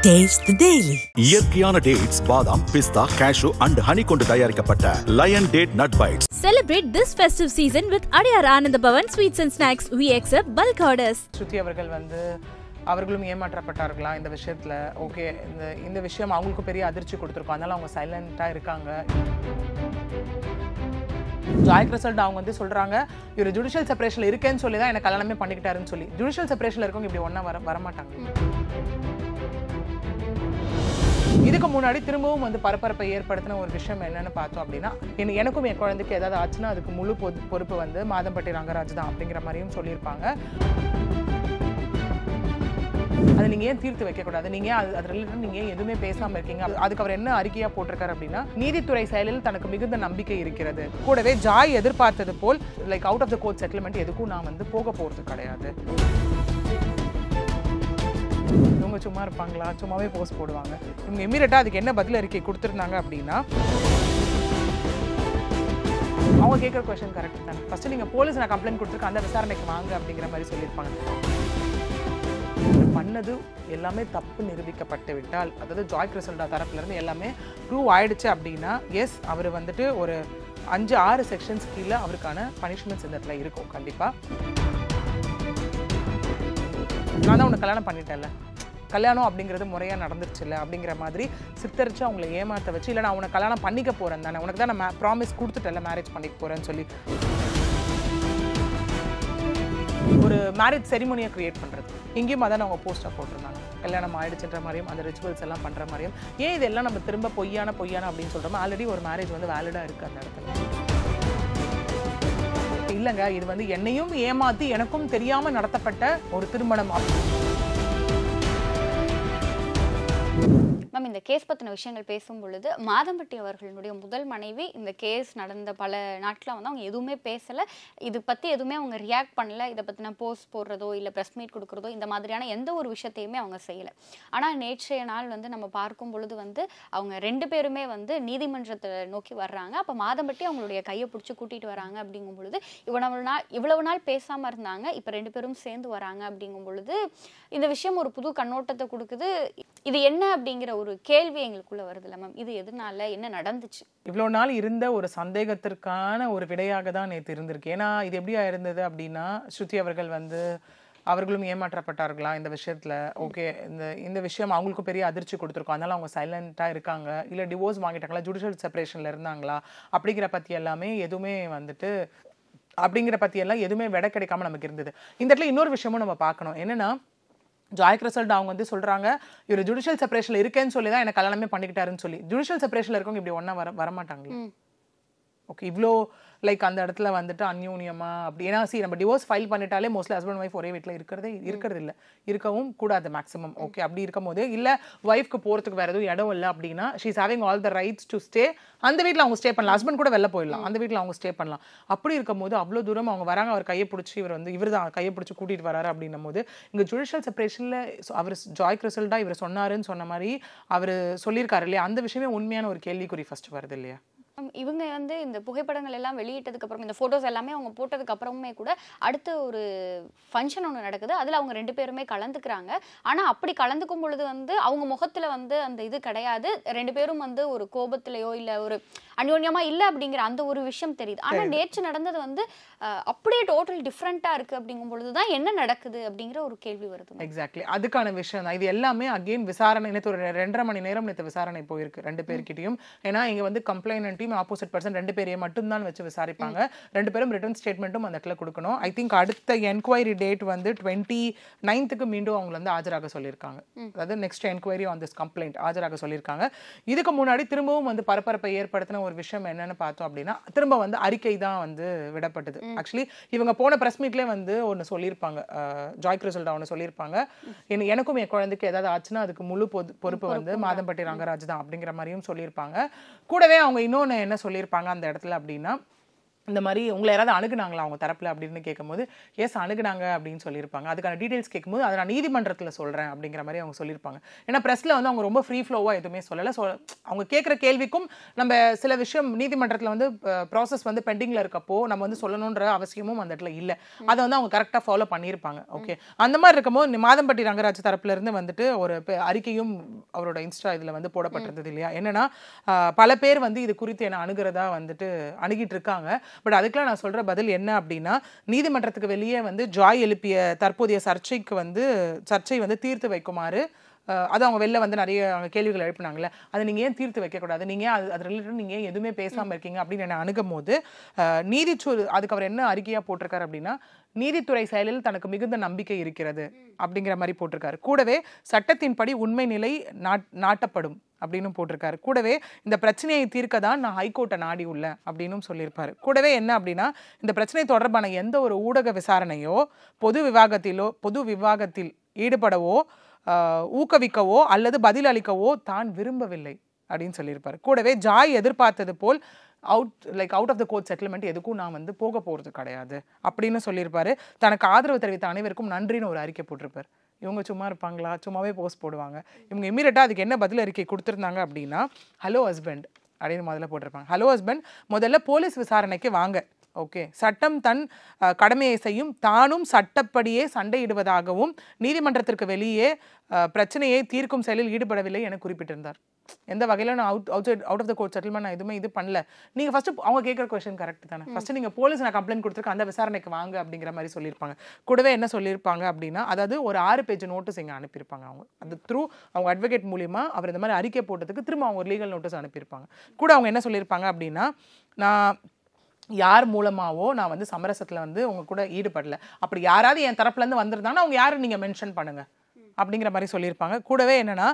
Taste the Daily. இயற்கையான dates, பாதாம், பிஸ்தா, கேஷ்யூ அண்ட் ஹனி கொண்டு தயாரிக்கப்பட்ட Lion date nut bites. Celebrate this festive season with Adiyar Anand Bhavan Sweets and Snacks. We accept bulk orders. ஸ்ருதி அவர்கள் அவர்களும் ஏமாற்றப்பட்டார்களா இந்த விஷயத்துல? ஓகே, இந்த விஷயம் அவங்களுக்கு பெரிய அதிர்ச்சி கொடுத்துருக்கோம், அதனால அவங்க சைலண்டா இருக்காங்க. ஜாய் ரிசல்ட் அவங்க சொல்றாங்க, இவர் ஜுடிஷியல் செப்பரேஷன்ல இருக்கேன்னு சொல்லி தான் எனக்கு கல்யாணமே பண்ணிக்கிட்டாருன்னு சொல்லி. ஜுடிஷியல் செப்பரேஷன்ல இருக்கவங்க இப்படி ஒண்ணா வரமாட்டாங்க. இதுக்கு முன்னாடி திரும்பவும் பரபரப்பை ஏற்படுத்தின ஒரு விஷயம் என்னன்னு பார்த்தோம் அப்படின்னா, எனக்கும் என் குழந்தைக்கு ஏதாவது ஆச்சுன்னா அதுக்கு முழு பொறுப்பு மாதம்பட்டி ரங்கராஜ் தான் அப்படிங்கிற மாதிரியும் சொல்லியிருப்பாங்க. அதை நீங்க ஏன் தீர்த்து வைக்கக்கூடாது, நீங்க அது ரிலேட்டட் நீங்க எதுவுமே பேசாம இருக்கீங்க? அதுக்கு அவர் என்ன அறிக்கையா போட்டிருக்காரு அப்படின்னா, நீதித்துறை செயலில் தனக்கு மிகுந்த நம்பிக்கை இருக்கிறது, கூடவே ஜாய் எதிர்பார்த்தது போல் like out of the court settlement எதுக்கும் நான் போக போறது கிடையாது. இவங்க சும்மா இருப்பாங்களா? சும்மாவே போஸ்ட் போடுவாங்க. இவங்க இமீடியட்டா அதுக்கு என்ன பதில் அறிக்கை கொடுத்துருந்தாங்க அப்படின்னா, அவங்க கேட்குற கொஸ்டின் கரெக்ட் தானே, ஃபர்ஸ்ட் நீங்க போலீஸ் நான் கம்ப்ளைண்ட் கொடுத்துருக்கேன், அந்த விசாரணைக்கு வாங்க அப்படிங்கிற மாதிரி சொல்லியிருப்பாங்க. பண்ணது எல்லாமே தப்பு நிரூபிக்கப்பட்டு விட்டால், அதாவது ஜாய் கிறிசல்டா தரப்புல இருந்து எல்லாமே ப்ரூவ் ஆயிடுச்சு அப்படின்னா, எஸ் அவர் ஒரு 5-6 செக்ஷன்ஸ் கீழே அவருக்கான பனிஷ்மெண்ட்ஸ் இந்த இடத்துல இருக்கும் கண்டிப்பா. நான் தான் உனக்கு கல்யாணம் பண்ணிட்டேன்ல, கல்யாணம் அப்படிங்கிறது முறையாக நடந்துருச்சு இல்லை அப்படிங்கிற மாதிரி சித்தரிச்சு அவங்கள ஏமாற்ற வச்சு, இல்லை நான் உனக்கு கல்யாணம் பண்ணிக்க போகிறேன் தானே, உனக்கு தான் நான் ப்ராமிஸ் கொடுத்துட்டேன்ல மேரேஜ் பண்ணிக்க போகிறேன்னு சொல்லி ஒரு மேரேஜ் செரிமோனியை கிரியேட் பண்ணுறது. இங்கேயும் அதான் அவங்க போஸ்ட்டாக போட்டிருந்தாங்க, கல்யாணம் ஆயிடுச்சுன்ற மாதிரியும் அந்த ரிச்சுவல்ஸ் எல்லாம் பண்ணுற மாதிரியும். ஏன் இதெல்லாம் நம்ம திரும்ப பொய்யான அப்படின்னு சொல்கிறோம்? ஆல்ரெடி ஒரு மேரேஜ் வேலிடாக இருக்குது அந்த இடத்துல. இல்லைங்க, இது என்னையும் ஏமாற்றி எனக்கும் தெரியாமல் நடத்தப்பட்ட ஒரு திருமணம். மேம், இந்த கேஸ் பற்றின விஷயங்கள் பேசும் பொழுது மாதம்பட்டி அவர்களுடைய முதல் மனைவி இந்த கேஸ் நடந்த பல நாட்களில் அவங்க எதுவுமே பேசலை, இது பற்றி எதுவுமே அவங்க ரியாக்ட் பண்ணல, இதை பற்றின போஸ்ட் போடுறதோ இல்லை ப்ரெஸ் மீட் கொடுக்குறதோ இந்த மாதிரியான எந்த ஒரு விஷயத்தையுமே அவங்க செய்யலை. ஆனால் நேற்றைய நாள் நம்ம பார்க்கும் பொழுது அவங்க 2 பேருமே நீதிமன்றத்தை நோக்கி வர்றாங்க. அப்போ மாதம்பட்டி அவங்களுடைய கையை பிடிச்சி கூட்டிகிட்டு வராங்க. அப்படிங்கும் பொழுது இவ்வளவு நாள் பேசாமல் இருந்தாங்க, இப்போ 2 பேரும் சேர்ந்து வராங்க. அப்படிங்கும் பொழுது இந்த விஷயம் ஒரு புது கண்ணோட்டத்தை கொடுக்குது. இது என்ன அப்படிங்கிற ஒரு கேள்வி எங்களுக்குள்ள வருதுல்ல மேம், இது எதனால, என்ன நடந்துச்சு? இவ்வளோ நாள் இருந்த ஒரு சந்தேகத்திற்கான ஒரு விடையாக தான் நேற்று இருந்திருக்கு. ஏன்னா இது எப்படியா இருந்தது அப்படின்னா, ஸ்ருதி அவர்கள் அவர்களும் ஏமாற்றப்பட்டார்களா இந்த விஷயத்துல? ஓகே, இந்த விஷயம் அவங்களுக்கு பெரிய அதிர்ச்சி கொடுத்துருக்கோம், அதனால அவங்க சைலண்டா இருக்காங்க, இல்லை டிவோர்ஸ் வாங்கிட்டாங்களா, ஜுடிஷியல் செப்பரேஷன்ல இருந்தாங்களா அப்படிங்கிற பத்தி எல்லாமே எதுவுமே அப்படிங்கிற பத்தி எல்லாம் எதுவுமே விட கிடைக்காம நமக்கு இருந்தது. இந்த இடத்துல இன்னொரு விஷயமும் நம்ம பார்க்கணும். என்னன்னா, ஜாய் ரிசல்ட் அவங்க சொல்றாங்க, இவர் ஜுடிஷியல் செப்பரேஷன்ல இருக்கேன்னு சொல்லி தான் எனக்கு கல்யாணமே பண்ணிக்கிட்டாருன்னு சொல்லி. ஜுடிஷியல் செப்பரேஷன்ல இருக்கவங்க இப்படி ஒண்ணா வரமாட்டாங்களா? ஓகே, இவ்வளோ லைக் அந்த இடத்துல அந்யூன்யமா அப்படி? ஏன்னா நம்ம டிவோர்ஸ் ஃபைல் பண்ணிட்டாலே மோஸ்ட்லி ஹஸ்பண்ட் ஒய்ஃப் ஒரே வீட்டில் இருக்கிறது இல்லை, இருக்கவும் கூடாது மேக்ஸிமம். ஓகே, அப்படி இருக்கும் போது இல்லை ஒய்ஃப்க்கு போகிறதுக்கு வேறு எதுவும் இடம் இல்லை அப்படின்னா, she is having all the rights to stay. அந்த வீட்டில் அவங்க ஸ்டே பண்ணலாம், ஹஸ்பண்ட் கூட வெளில போயிடலாம், அந்த வீட்டில் அவங்க ஸ்டே பண்ணலாம். அப்படி இருக்கும் போது அவ்வளோ தூரம் அவங்க வராங்க, அவர் கையை பிடிச்சி இவர் தான் கையை பிடிச்சி கூட்டிகிட்டு வராரு அப்படின்னும் போது, இங்கே ஜுடிஷியல் செப்பரேஷனில் அவர் ஜாய் ரிசல்ட்டா இவர் சொன்னாருன்னு சொன்ன மாதிரி அவர் சொல்லியிருக்காரு இல்லையா, அந்த விஷயமே உண்மையான ஒரு கேள்விக்குறி ஃபர்ஸ்ட் வருது இல்லையா? இவங்க இந்த புகைப்படங்கள் எல்லாம் வெளியிட்டதுக்கு அப்புறம், இந்த போட்டோஸ் எல்லாமே அவங்க போட்டதுக்கு அப்புறமே கூட அடுத்த ஒரு ஃபங்க்ஷன் ஒன்று நடக்குது, அதில் அவங்க 2 பேருமே கலந்துக்கிறாங்க. ஆனால் அப்படி கலந்துக்கும் பொழுது அவங்க முகத்தில் அந்த இது கிடையாது, 2 பேரும் ஒரு கோபத்திலையோ இல்லை ஒரு அந்யோன்யமா இல்லை அப்படிங்கிற அந்த ஒரு விஷயம் தெரியுது. ஆனால் நேற்று நடந்தது அப்படியே டோட்டல் டிஃப்ரெண்ட்டாக இருக்குது. அப்படிங்கும் பொழுது தான் என்ன நடக்குது அப்படிங்கிற ஒரு கேள்வி வருது. எக்ஸாக்ட்லி, அதுக்கான விஷயம் தான் இது எல்லாமே. அகெயின் விசாரணை நேற்று ஒரு 2.5 மணி நேரம் நேற்று விசாரணை போயிருக்கு 2 பேர்கிட்டையும். ஏன்னா இங்கே கம்ப்ளைனன்ட்டையும் ஆப்போசிட் பர்சன் 2 பேரையும் மட்டும்தான் வச்சு விசாரிப்பாங்க. 2 பேரும் ரிட்டன் ஸ்டேட்மெண்ட்டும் அந்த இடத்துல கொடுக்கணும். ஐ திங்க் அடுத்த என்கொயரி டேட் 29th மீண்டும் அவங்களை ஆஜராக சொல்லியிருக்காங்க. அதாவது next enquiry on this complaint ஆஜராக சொல்லியிருக்காங்க. இதுக்கு முன்னாடி திரும்பவும் பரபரப்பை ஏற்படுத்தின ஒரு விஷயம் என்னன்னு பார்த்தோம் அப்படின்னா, திரும்ப அறிக்கை தான் விடப்பட்டது. ஆக்சுவலி இவங்க போன பிரஸ் மீட்லேயே ஒன்று சொல்லியிருப்பாங்க, ஜாய் ரிசல்ட் ஒன்று சொல்லியிருப்பாங்க, எனக்கும் என் குழந்தைக்கு ஏதாவது ஆச்சுன்னா அதுக்கு முழு பொறுப்பு மாதம்பட்டி ரங்கராஜ் தான் அப்படிங்கிற மாதிரியும் சொல்லியிருப்பாங்க. கூடவே அவங்க இன்னொன்று என்ன சொல்லியிருப்பாங்க அந்த இடத்துல அப்படின்னா, இந்த மாதிரி உங்களை யாராவது அணுகுனாங்களா அவங்க தரப்பில் அப்படின்னு கேட்கும்போது எஸ் அணுகுனாங்க அப்படின்னு சொல்லியிருப்பாங்க. அதுக்கான டீட்டெயில்ஸ் கேட்கும்போது அதை நான் நீதிமன்றத்தில் சொல்கிறேன் அப்படிங்கிற மாதிரி அவங்க சொல்லியிருப்பாங்க. ஏன்னா ப்ரெஸ்ஸில் வந்து அவங்க ரொம்ப ஃப்ரீ ஃப்ளோவாக எதுவுமே சொல்லலை. அவங்க கேட்குற கேள்விக்கும் நம்ம சில விஷயம் நீதிமன்றத்தில் வந்து ப்ராசஸ் வந்து பெண்டிங்கில் இருக்கப்போ நம்ம வந்து சொல்லணுன்ற அவசியமும் அந்த இடத்துல இல்லை. அதை வந்து அவங்க கரெக்டாக ஃபாலோ பண்ணியிருப்பாங்க. ஓகே, அந்த மாதிரி இருக்கும்போது மாதம்பட்டி ரங்கராஜ் தரப்புலேருந்து வந்துட்டு ஒரு அறிக்கையும் அவரோட இன்ஸ்டா இதில் வந்து போடப்பட்டிருந்தது இல்லையா. என்னன்னா பல பேர் வந்து இது குறித்து என்ன அணுகிறதா வந்துட்டு அணுகிட்டு இருக்காங்க. பட் அதுக்கெல்லாம் நான் சொல்ற பதில் என்ன அப்படின்னா, நீதிமன்றத்துக்கு வெளியே வந்து ஜாய் எழுப்பிய தற்போதைய சர்ச்சை வந்து தீர்த்து வைக்குமாறு அது அவங்க வெளில வந்து நிறைய கேள்விகள் எழுப்பினாங்கல்ல, அதை நீங்கள் ஏன் தீர்த்து வைக்கக்கூடாது, நீங்கள் அது ரிலேட்டட் நீங்கள் ஏன் எதுவுமே பேசாமல் இருக்கீங்க அப்படின்னு என்ன அணுகும் போது அதுக்கு அவர் என்ன அறிக்கையாக போட்டிருக்காரு அப்படின்னா, நீதித்துறை செயலில் தனக்கு மிகுந்த நம்பிக்கை இருக்கிறது அப்படிங்கிற மாதிரி போட்டிருக்காரு. கூடவே சட்டத்தின்படி உண்மை நிலை நாட்டப்படும் அப்படின்னு போட்டிருக்காரு. கூடவே இந்த பிரச்சனையை தீர்க்க தான் நான் ஹைகோர்ட்டை நாடி உள்ளேன் அப்படின்னு சொல்லியிருப்பாரு. கூடவே என்ன அப்படின்னா, இந்த பிரச்சனை தொடர்பான எந்த ஒரு ஊடக விசாரணையோ பொது விவாகத்தில் ஈடுபடவோ ஊக்குவிக்கவோ அல்லது பதில் அளிக்கவோ தான் விரும்பவில்லை அப்படின்னு சொல்லியிருப்பாரு. கூடவே ஜாய் எதிர்பார்த்தது போல் out of the court settlement எதுக்கும் நான் வந்து போக போகிறது கிடையாது அப்படின்னு சொல்லியிருப்பாரு. தனக்கு ஆதரவு தெரிவித்த அனைவருக்கும் நன்றின்னு ஒரு அறிக்கை போட்டிருப்பார். இவங்க சும்மா இருப்பாங்களா? சும்மாவே போஸ்ட் போடுவாங்க. இவங்க இமீடியட்டாக அதுக்கு என்ன பதில் அறிக்கை கொடுத்துருந்தாங்க அப்படின்னா, ஹலோ ஹஸ்பண்ட் அப்படின்னு முதல்ல போட்டிருப்பாங்க. ஹலோ ஹஸ்பண்ட், முதல்ல போலீஸ் விசாரணைக்கு வாங்க. ஓகே, சட்டம் தன் கடமையை செய்யும், தானும் சட்டப்படியே சண்டையிடுவதாகவும் நீதிமன்றத்திற்கு வெளியே பிரச்சனையை தீர்க்கும் செயலில் ஈடுபடவில்லை என குறிப்பிட்டிருந்தார். எந்த வகையில் நான் out of the court settlement நான் எதுவுமே இது பண்ணல. நீங்கள் ஃபஸ்ட்டு அவங்க கேட்குற கொஸ்டின் கரெக்ட் தானே, ஃபஸ்ட்டு நீங்கள் போலீஸ் நான் கம்ப்ளைண்ட் கொடுத்துருக்கேன் அந்த விசாரணைக்கு வாங்க அப்படிங்கிற மாதிரி சொல்லியிருப்பாங்க. கூடவே என்ன சொல்லியிருப்பாங்க அப்படின்னா, அதாவது ஒரு 6 பேஜ் நோட்டீஸ் இங்கே அனுப்பியிருப்பாங்க. அது த்ரூ அவங்க அட்வொகேட் மூலிமா அவர் இந்த மாதிரி அறிக்கை போட்டதுக்கு திரும்ப அவங்க ஒரு லீகல் நோட்டீஸ் அனுப்பியிருப்பாங்க. கூட அவங்க என்ன சொல்லியிருப்பாங்க அப்படின்னா, நான் யார் மூலமாவோ நான் வந்து சமரசத்தில் வந்து உங்க கூட ஈடுபடல, அப்படி யாராவது என் தரப்புலேருந்து வந்திருந்தாங்கன்னா அவங்க யாரும் நீங்கள் மென்ஷன் பண்ணுங்க அப்படிங்கிற மாதிரி சொல்லியிருப்பாங்க. கூடவே என்னன்னா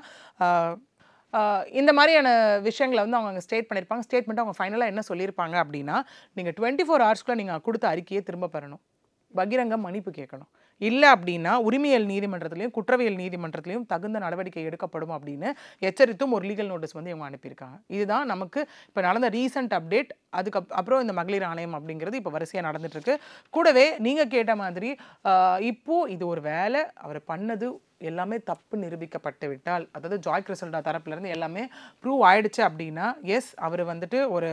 இந்த மாதிரியான விஷயங்களை வந்து அவங்க ஸ்டேட் பண்ணியிருப்பாங்க. ஸ்டேட்மெண்ட் அவங்க ஃபைனலாக என்ன சொல்லியிருப்பாங்க அப்படின்னா, நீங்கள் 24 ஹவர்ஸ்க்குள்ளே நீங்கள் கொடுத்த அறிக்கையை திரும்ப பெறணும், பகிரங்க மன்னிப்பு கேட்கணும், இல்லை அப்படின்னா உரிமையல் நீதிமன்றத்திலையும் குற்றவியல் நீதிமன்றத்திலையும் தகுந்த நடவடிக்கை எடுக்கப்படும் அப்படின்னு எச்சரித்தும் ஒரு லீகல் நோட்டீஸ் வந்து இவங்க அனுப்பியிருக்காங்க. இதுதான் நமக்கு இப்போ நடந்த ரீசன்ட் அப்டேட். அப்புறம் இந்த மகளிர் ஆணையம் அப்படிங்கிறது இப்போ வரிசையாக நடந்துட்டு இருக்கு. கூடவே நீங்கள் கேட்ட மாதிரி இப்போ இது ஒரு வேலை அவர் பண்ணது எல்லாமே தப்பு நிரூபிக்கப்பட்டு விட்டால், அதாவது ஜாய் கிறிசல்டா தரப்புலேருந்து எல்லாமே ப்ரூவ் ஆயிடுச்சு அப்படின்னா, எஸ் அவர் வந்துட்டு ஒரு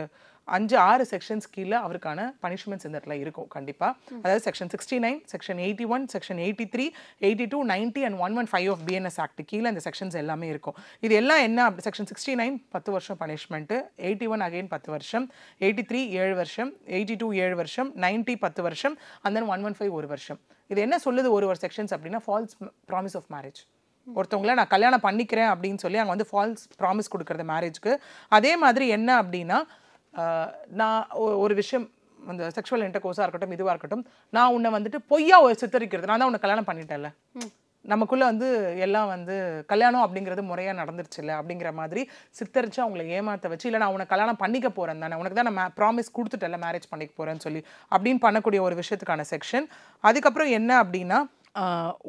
5-6 செக்ஷன்ஸ் கீழே அவருக்கான பனிஷ்மெண்ட்ஸ் இந்த இடத்துல இருக்கும் கண்டிப்பாக. அதாவது section 69, section 81, section 83, 82, 90 and 115 of BNS act கீழே இந்த செக்ஷன்ஸ் எல்லாமே இருக்கும். இது எல்லாம் என்ன, செக்ஷன் 69 10 வருஷம் பனிஷ்மெண்ட்டு, 81 அகைன் 10 வருஷம், 83 7 வருஷம், 82 7 வருஷம், 90 10 வருஷம், and then 115 1 வருஷம். இது என்ன சொல்லுது ஒரு செக்ஷன்ஸ் அப்படின்னா, ஃபால்ஸ் ப்ராமிஸ் ஆஃப் மேரேஜ். ஒருத்தவங்களை நான் கல்யாணம் பண்ணிக்கிறேன் அப்படின்னு சொல்லி அங்கே வந்து ஃபால்ஸ் ப்ராமிஸ் கொடுக்குறது மேரேஜ்க்கு. அதே மாதிரி என்ன அப்படின்னா, நான் ஒரு விஷயம் அந்த செக்ஷுவல் இன்டர்கோர்ஸாக இருக்கட்டும் இதுவாக இருக்கட்டும், நான் உன்னை வந்துட்டு பொய்யா ஒரு சித்தரிக்கிறது, நான் தான் உன்னை கல்யாணம் பண்ணிட்டேன்ல, நமக்குள்ளே வந்து எல்லாம் வந்து கல்யாணம் அப்படிங்கிறது முறையாக நடந்துருச்சு இல்லை அப்படிங்கிற மாதிரி சித்தரித்து அவங்களை ஏமாற்ற வச்சு, இல்லை நான் உன்னை கல்யாணம் பண்ணிக்க போகிறேன் தானே, உனக்கு தான் நான் ப்ராமிஸ் கொடுத்துட்டேன்ல மேரேஜ் பண்ணிக்க போகிறேன்னு சொல்லி அப்படின்னு பண்ணக்கூடிய ஒரு விஷயத்துக்கான செக்ஷன். அதுக்கப்புறம் என்ன அப்படின்னா,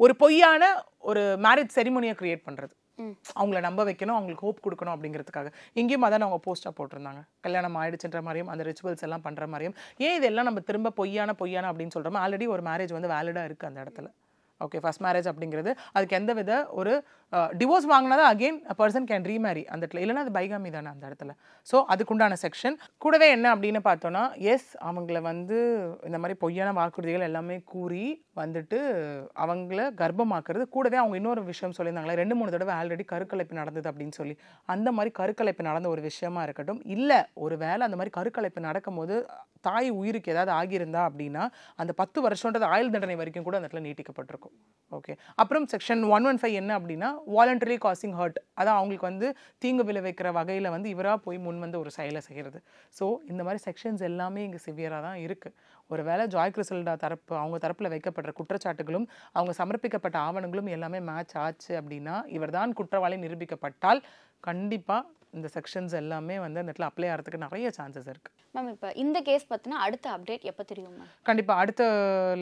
ஒரு பொய்யான ஒரு மேரேஜ் செரிமோனியை க்ரியேட் பண்ணுறது, அவங்கள நம்ப வைக்கணும், அவங்களுக்கு ஹோப் கொடுக்கணும் அப்படிங்கிறதுக்காக. இங்கேயும் அதான் அவங்க போஸ்ட்டாக போட்டிருந்தாங்க, கல்யாணம் ஆயிடுச்சுன்ற மாதிரியும் அந்த ரிச்சுவல்ஸ் எல்லாம் பண்ணுற மாதிரியும். ஏன் இதெல்லாம் நம்ம திரும்ப பொய்யான அப்படின்னு சொல்கிறோம்? ஆல்ரெடி ஒரு மேரேஜ் வந்து வேலிடாக இருக்குது அந்த இடத்துல. ஓகே, ஃபர்ஸ்ட் மேரேஜ் அப்படிங்கிறது அதுக்கு எந்த வித ஒரு டிவோர்ஸ் வாங்கினா தான் again a person can remarry அந்த இடத்துல, இல்லைன்னா அது பைகாமி தானே அந்த இடத்துல. ஸோ அதுக்குண்டான செக்ஷன். கூடவே என்ன அப்படின்னு பார்த்தோன்னா, எஸ் அவங்கள வந்து இந்த மாதிரி பொய்யான வாக்குறுதிகள் எல்லாமே கூறி வந்துட்டு அவங்கள கர்ப்பமாக்குறது. கூடவே அவங்க இன்னொரு விஷயம் சொல்லியிருந்தாங்களே, 2-3 தடவை ஆல்ரெடி கருக்கலைப்பு நடந்தது அப்படின்னு சொல்லி. அந்த மாதிரி கருக்கலைப்பு நடந்த ஒரு விஷயமா இருக்கட்டும், இல்லை ஒரு வேளை அந்த மாதிரி கருக்கலைப்பு நடக்கும்போது தாய் உயிருக்கு ஏதாவது ஆகியிருந்தா அப்படின்னா அந்த 10 வருஷன்றது ஆயுள் தண்டனை வரைக்கும் கூட அந்த இடத்துல நீட்டிக்கப்பட்டிருக்கும். ஓகே, அப்புறம் செக்ஷன் 115 என்ன அப்படின்னா, வாலண்டரி காசிங் ஹர்ட், அதான் அவங்களுக்கு வந்து தீங்கு விளைவிக்கிற வகையில் வந்து இவராக போய் முன் வந்து ஒரு செயலை செய்கிறது. ஸோ இந்த மாதிரி செக்ஷன்ஸ் எல்லாமே இங்கே சிவியராக தான் இருக்குது. ஒரு வேளை ஜாய் கிறிசல்டா அவங்க தரப்பில் வைக்கப்படுற குற்றச்சாட்டுகளும் அவங்க சமர்ப்பிக்கப்பட்ட ஆவணங்களும் எல்லாமே மேட்ச் ஆச்சு அப்படின்னா, இவர் தான் குற்றவாளி நிரூபிக்கப்பட்டால் கண்டிப்பாக இந்த செக்ஷன்ஸ் எல்லாமே வந்து அந்த இடத்துல அப்ளை ஆகிறதுக்கு நிறைய சான்சஸ் இருக்குது. மேம் இப்போ இந்த கேஸ் பற்றினா அடுத்த அப்டேட் எப்போ தெரியும் மேம்? கண்டிப்பாக அடுத்த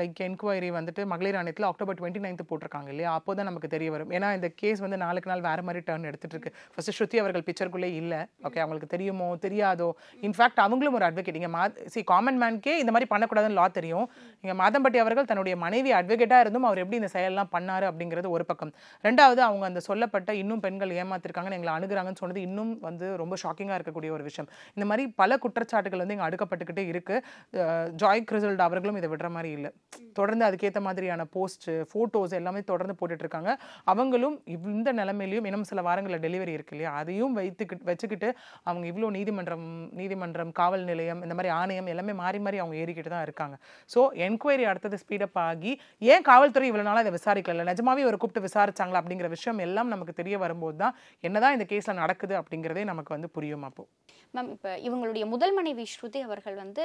லைக் என்கொயரி வந்துட்டு மகளிர் ஆணையத்தில் October 29 போட்டிருக்காங்க இல்லையா, அப்போ தான் நமக்கு தெரிய வரும். ஏன்னா இந்த கேஸ் வந்து நாளுக்கு நாள் வேறு மாதிரி டர்ன் எடுத்துகிட்டு இருக்கு. ஃபர்ஸ்ட் ஸ்ருதி அவர்கள் பிக்சருக்குள்ளே இல்லை. ஓகே, அவங்களுக்கு தெரியுமோ தெரியாதோ, இன்ஃபேக்ட் அவங்களும் ஒரு அட்வொகேட். இங்கே காமன் மேன்கே இந்த மாதிரி பண்ணக்கூடாதுன்னு லா தெரியும். இங்கே மாதம்பட்டி அவர்கள் தன்னுடைய மனைவி அட்வொகேட்டாக இருந்தும் அவர் எப்படி இந்த செயலெல்லாம் பண்ணார் அப்படிங்கிறது ஒரு பக்கம். ரெண்டாவது, அவங்க அந்த சொல்லப்பட்ட இன்னும் பெண்கள் ஏமாத்திருக்காங்கன்னு எங்களை அணுகுறாங்கன்னு சொன்னது இன்னும் வந்து ரொம்ப ஷாக்கிங்காக இருக்கக்கூடிய ஒரு விஷயம். இந்த மாதிரி பல குற்றச்சாட்டுகள் வந்து இங்கே அடுக்கப்பட்டுக்கிட்டே இருக்கு. ஜாய் கிறிசல்ட் அவர்களும் இதை விடுற மாதிரி இல்லை. தொடர்ந்து அதுக்கேற்ற மாதிரியான போஸ்ட் ஃபோட்டோஸ் எல்லாமே தொடர்ந்து போட்டுட்டு இருக்காங்க. அவங்களும் இந்த நிலைமையிலையும் இன்னும் சில வாரங்களில் டெலிவரி இருக்கு இல்லையா, அதையும் வச்சுக்கிட்டு அவங்க இவ்வளோ நீதிமன்றம் காவல் நிலையம் இந்த மாதிரி ஆணையம் எல்லாமே மாறி மாறி அவங்க ஏறிக்கிட்டு தான் இருக்காங்க. ஸோ என்கொயரி அடுத்தது ஸ்பீடப் ஆகி ஏன் காவல்துறை இவ்வளோ நாளாக இதை விசாரிக்கல, நிஜமாவே ஒரு கூப்பிட்டு விசாரிச்சாங்களா அப்படிங்கிற விஷயம் எல்லாம் நமக்கு தெரிய வரும்போது தான் என்னதான் இந்த கேஸில் நடக்குது அப்படிங்கிறதே நமக்கு வந்து புரியும். அப்போ மேம் இப்போ இவங்களுடைய முதல் மனைவி ஸ்ருதி அவர்கள் வந்து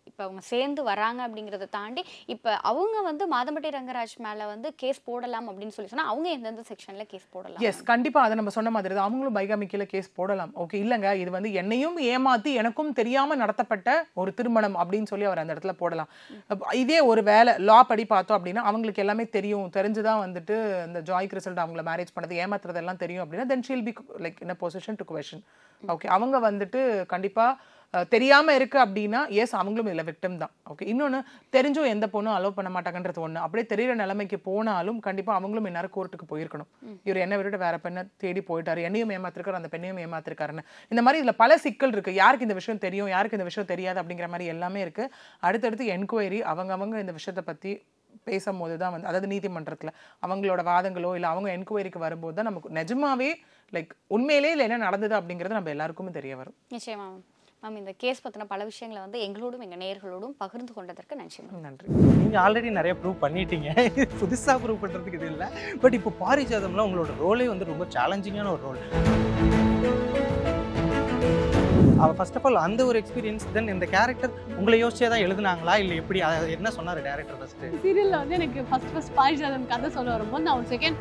இப்போ அவங்க சேர்ந்து வராங்க அப்படிங்கிறத தாண்டி இப்போ அவங்க வந்து மாதம்பட்டி ரங்கராஜ் மேலே வந்து கேஸ் போடலாம் அப்படின்னு சொல்லி சொன்னால் அவங்க எந்தெந்த செக்ஷனில் கேஸ் போடலாம்? எஸ், கண்டிப்பாக அதை நம்ம சொன்ன மாதிரி தான் அவங்களும் பைகாமிக்கில் கேஸ் போடலாம். ஓகே, இல்லைங்க இது வந்து என்னையும் ஏமாற்றி எனக்கும் தெரியாமல் நடத்தப்பட்ட ஒரு திருமணம் அப்படின்னு சொல்லி அவர் அந்த இடத்துல போடலாம். இதே ஒரு வேலை லா படி பார்த்தோம் அப்படின்னா அவங்களுக்கு எல்லாமே தெரிஞ்சுதான் வந்துட்டு இந்த ஜாய் கிறிசல்ட் அவங்கள மேரேஜ் பண்ணது ஏமாத்துறது எல்லாம் தெரியும் அப்படின்னா then she'll be like in a position to question. Okay, அவங்க வந்துட்டு கண்டிப்பாக தெரியாமல் இருக்கு அப்படின்னா எஸ் அவங்களும் இதில் விக்டிம் தான். ஓகே, இன்னொன்று தெரிஞ்சும் எந்த பொண்ணும் அலோவ் பண்ண மாட்டாங்கன்றது ஒன்று. அப்படியே தெரிகிற நிலைமைக்கு போனாலும் கண்டிப்பாக அவங்களும் இந்நேரம் கோர்ட்டுக்கு போயிருக்கணும். இவர் என்னை விட்டுட்டு வேற பெண்ணை தேடி போயிட்டாரு, என்னையும் ஏமாத்திருக்காரு, அந்த பெண்ணையும் ஏமாத்திருக்காருன்னு. இந்த மாதிரி இதில் பல சிக்கல் இருக்குது. யாருக்கு இந்த விஷயம் தெரியும், யாருக்கு இந்த விஷயம் தெரியாது அப்படிங்கிற மாதிரி எல்லாமே இருக்குது. அடுத்தடுத்து என்கொயரி அவங்க இந்த விஷயத்தை பற்றி பேசும்போது தான் வந்து, அதாவது நீதிமன்றத்தில் அவங்களோட வாதங்களோ இல்லை அவங்க என்கொயரிக்கு வரும்போது தான் நமக்கு நிஜமாவே லைக் உண்மையிலே இல்லை என்ன நடந்தது அப்படிங்கிறது நம்ம எல்லாருக்குமே தெரிய வரும். நிச்சயமா மேம், இந்த கேஸ் பற்றின பல விஷயங்களை வந்து எங்களோடும் எங்கள் நேயர்களோடும் பகிர்ந்து கொண்டதற்கு நன்றி மேம். நன்றி. நீங்கள் ஆல்ரெடி நிறைய ப்ரூவ் பண்ணிட்டீங்க, புதுசாக ப்ரூவ் பண்ணுறதுக்கு இது இல்லை. பட் இப்போ பாரிஜாதம்லாம் உங்களோட ரோலே வந்து ரொம்ப சேலஞ்சிங்கான ஒரு ரோல். அவள் ஃபர்ஸ்ட் ஆஃப் ஆல் அந்த ஒரு எக்ஸ்பீரியன்ஸ், தென் இந்த கேரக்டர் உங்களை யோசிச்சே தான் எழுதுனாங்களா இல்லை எப்படி, அதை என்ன சொன்னார் டேரக்டர்? ஃபர்ஸ்ட் சீரியலில் வந்து எனக்கு ஃபர்ஸ்ட் பாரிஜாதம் கதை சொல்ல வரும்போது நான் ஒரு செகண்ட்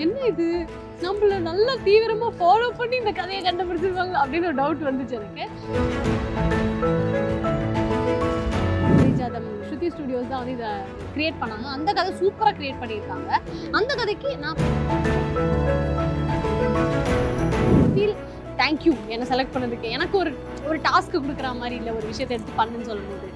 என்ன இது நம்மள நல்லா தீவிரமா ஃபாலோ பண்ணி இந்த கதையை கண்டுபிடிச்சிருவாங்க அப்படின்னு ஒரு டவுட் வந்துச்சு எனக்கு. பாரிஜாதம் ஸ்ருதி ஸ்டுடியோஸ் தான் வந்து இதை கிரியேட் பண்ணாங்க. அந்த கதை சூப்பராக கிரியேட் பண்ணியிருக்காங்க. அந்த கதைக்கு நான் ஃபீல் தேங்க்யூ என்னை செலக்ட் பண்ணதுக்கு. எனக்கு ஒரு டாஸ்க்கு கொடுக்குற மாதிரி இல்லை ஒரு விஷயத்தை எடுத்து பண்ணுன்னு சொல்லும்போது.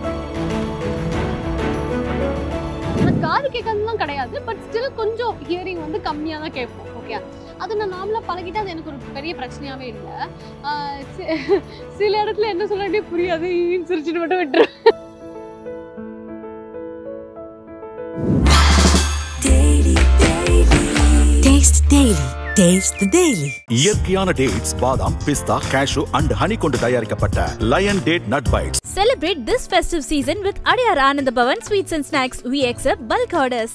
எனக்கு காது கேட்கறதுலாம் கிடையாது, பட் ஸ்டில் கொஞ்சம் ஹியரிங் வந்து கம்மியாக தான் கேட்போம். ஓகே, அது நான் நார்மலாக பழகிட்டு அது எனக்கு ஒரு பெரிய பிரச்சனையாகவே இல்லை. சில இடத்துல என்ன சொல்லிட்டே புரியாது, சிரிச்சுட்டு மட்டும் விட்டுருவேன். இயற்கையான டேட்ஸ், பாதாம், பிஸ்தா, கேஷு அண்ட் ஹனி கொண்டு தயாரிக்கப்பட்ட Lion date nut bites. Celebrate this festive season with Adiyar Anand Bhavan Sweets and Snacks. We accept bulk orders.